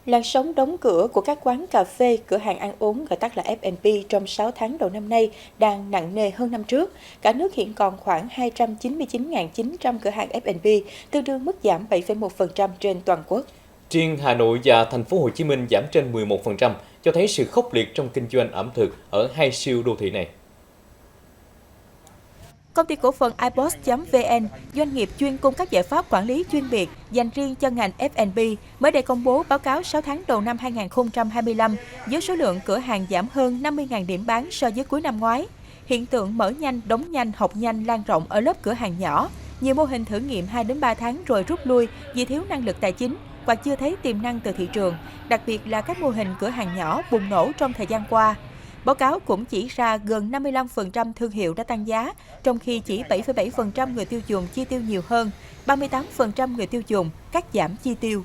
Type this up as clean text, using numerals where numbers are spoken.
Làn sóng đóng cửa của các quán cà phê, cửa hàng ăn uống gọi tắt là F&B trong 6 tháng đầu năm nay đang nặng nề hơn năm trước. Cả nước hiện còn khoảng 299.900 cửa hàng F&B, tương đương mức giảm 7,1% trên toàn quốc. Riêng Hà Nội và thành phố Hồ Chí Minh giảm trên 11%, cho thấy sự khốc liệt trong kinh doanh ẩm thực ở hai siêu đô thị này. Công ty cổ phần iPost.vn, doanh nghiệp chuyên cung cấp giải pháp quản lý chuyên biệt dành riêng cho ngành F&B, mới đây công bố báo cáo 6 tháng đầu năm 2025 với số lượng cửa hàng giảm hơn 50.000 điểm bán so với cuối năm ngoái. Hiện tượng mở nhanh, đóng nhanh, học nhanh lan rộng ở lớp cửa hàng nhỏ. Nhiều mô hình thử nghiệm 2 đến 3 tháng rồi rút lui vì thiếu năng lực tài chính hoặc chưa thấy tiềm năng từ thị trường, đặc biệt là các mô hình cửa hàng nhỏ bùng nổ trong thời gian qua. Báo cáo cũng chỉ ra gần 55% thương hiệu đã tăng giá, trong khi chỉ 7,7% người tiêu dùng chi tiêu nhiều hơn, 38% người tiêu dùng cắt giảm chi tiêu.